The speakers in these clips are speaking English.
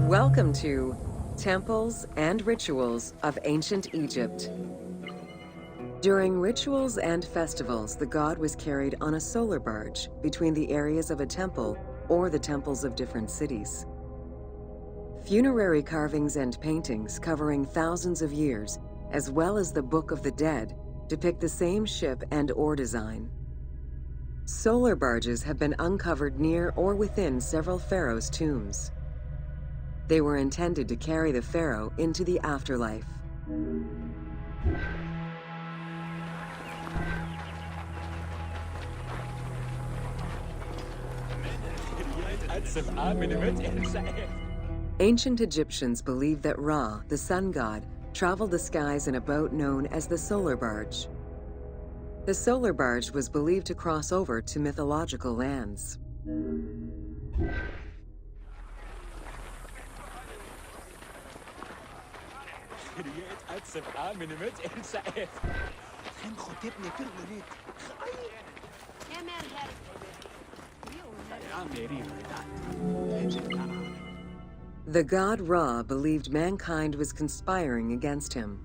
Welcome to Temples and Rituals of Ancient Egypt. During rituals and festivals, the god was carried on a solar barge between the areas of a temple or the temples of different cities. Funerary carvings and paintings covering thousands of years, as well as the Book of the Dead, depict the same ship and oar design. Solar barges have been uncovered near or within several pharaohs' tombs. They were intended to carry the pharaoh into the afterlife. Ancient Egyptians believed that Ra, the sun god, traveled the skies in a boat known as the solar barge. The solar barge was believed to cross over to mythological lands. The god Ra believed mankind was conspiring against him.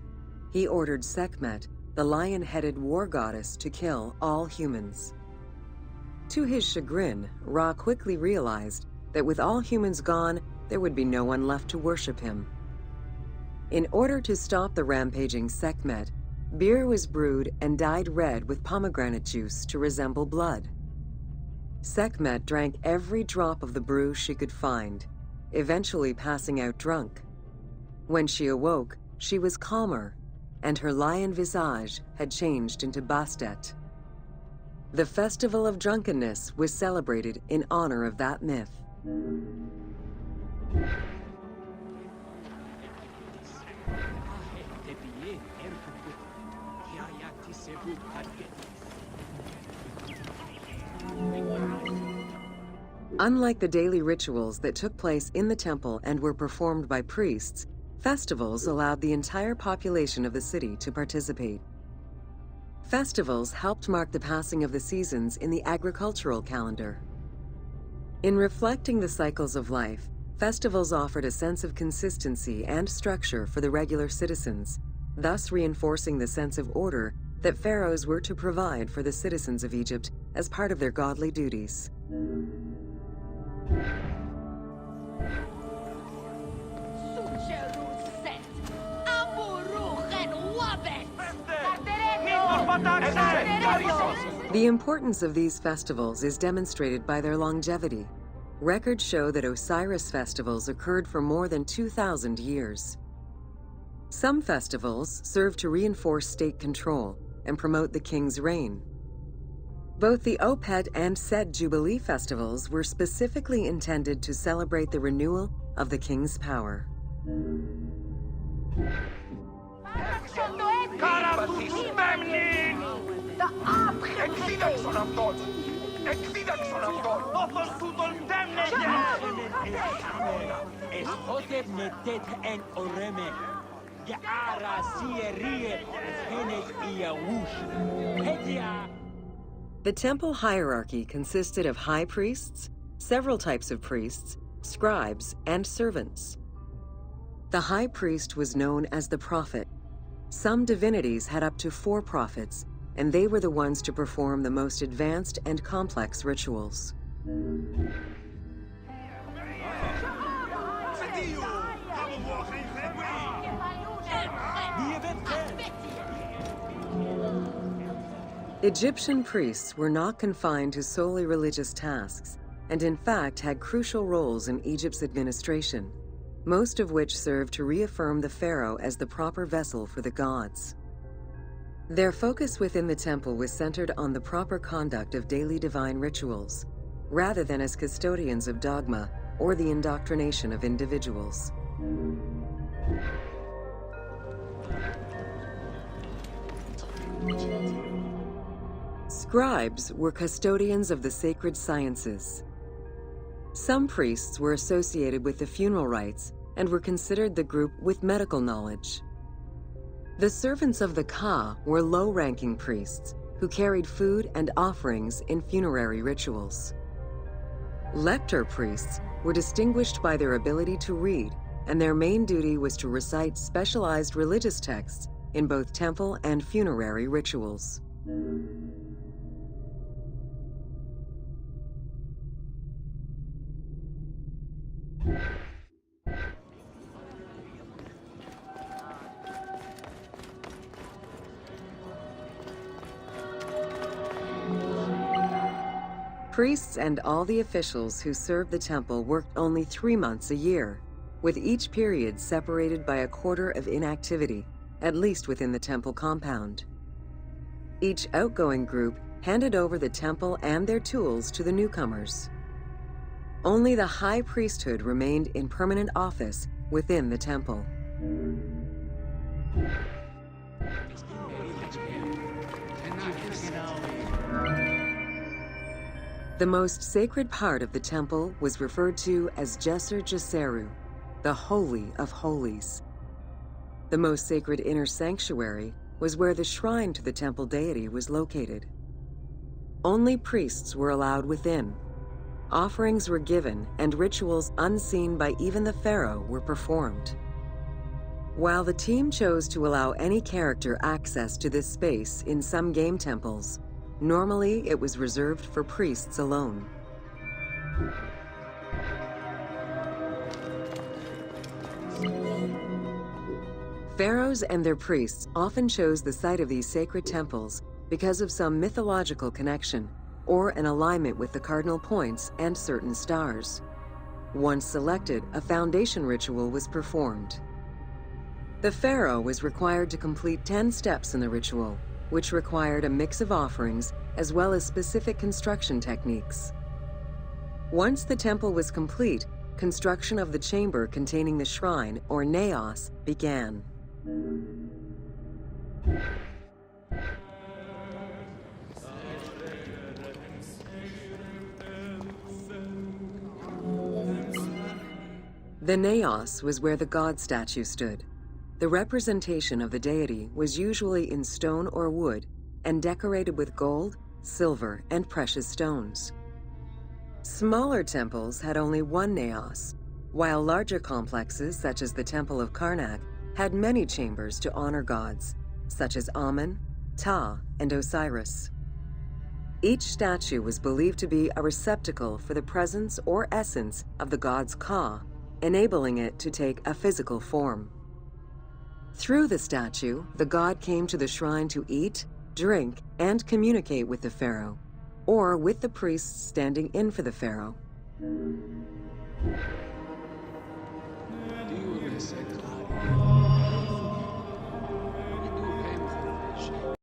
He ordered Sekhmet, the lion-headed war goddess, to kill all humans. To his chagrin, Ra quickly realized that with all humans gone, there would be no one left to worship him. In order to stop the rampaging Sekhmet, beer was brewed and dyed red with pomegranate juice to resemble blood. Sekhmet drank every drop of the brew she could find, eventually passing out drunk. When she awoke, she was calmer, and her lion visage had changed into Bastet. The Festival of Drunkenness was celebrated in honor of that myth. Unlike the daily rituals that took place in the temple and were performed by priests, festivals allowed the entire population of the city to participate. Festivals helped mark the passing of the seasons in the agricultural calendar. In reflecting the cycles of life, festivals offered a sense of consistency and structure for the regular citizens, thus reinforcing the sense of order that pharaohs were to provide for the citizens of Egypt as part of their godly duties. The importance of these festivals is demonstrated by their longevity. Records show that Osiris festivals occurred for more than 2,000 years. Some festivals serve to reinforce state control and promote the king's reign. Both the Opet and Set Jubilee festivals were specifically intended to celebrate the renewal of the king's power. The temple hierarchy consisted of high priests, several types of priests, scribes, and servants. The high priest was known as the prophet. Some divinities had up to 4 prophets, and they were the ones to perform the most advanced and complex rituals. Egyptian priests were not confined to solely religious tasks. and in fact had crucial roles in Egypt's administration, most of which served to reaffirm the pharaoh as the proper vessel for the gods. Their focus within the temple was centered on the proper conduct of daily divine rituals, rather than as custodians of dogma or the indoctrination of individuals. Scribes were custodians of the sacred sciences. Some priests were associated with the funeral rites and were considered the group with medical knowledge. The servants of the Ka were low-ranking priests who carried food and offerings in funerary rituals. Lector priests were distinguished by their ability to read, and their main duty was to recite specialized religious texts in both temple and funerary rituals. Priests and all the officials who served the temple worked only 3 months a year, with each period separated by a quarter of inactivity, at least within the temple compound. Each outgoing group handed over the temple and their tools to the newcomers. Only the high priesthood remained in permanent office within the temple. The most sacred part of the temple was referred to as Djeser Djeseru, the Holy of Holies. The most sacred inner sanctuary was where the shrine to the temple deity was located. Only priests were allowed within. Offerings were given and rituals unseen by even the pharaoh were performed. While the team chose to allow any character access to this space in some game temples, normally it was reserved for priests alone. Pharaohs and their priests often chose the site of these sacred temples because of some mythological connection or an alignment with the cardinal points and certain stars. Once selected, a foundation ritual was performed. The pharaoh was required to complete 10 steps in the ritual, which required a mix of offerings as well as specific construction techniques. Once the temple was complete, construction of the chamber containing the shrine, or naos, began. The naos was where the god statue stood. The representation of the deity was usually in stone or wood and decorated with gold, silver, and precious stones. Smaller temples had only one naos, while larger complexes, such as the Temple of Karnak, had many chambers to honor gods, such as Amun, Ptah, and Osiris. Each statue was believed to be a receptacle for the presence or essence of the god's Ka, enabling it to take a physical form. Through the statue, the god came to the shrine to eat, drink, and communicate with the pharaoh, or with the priests standing in for the pharaoh.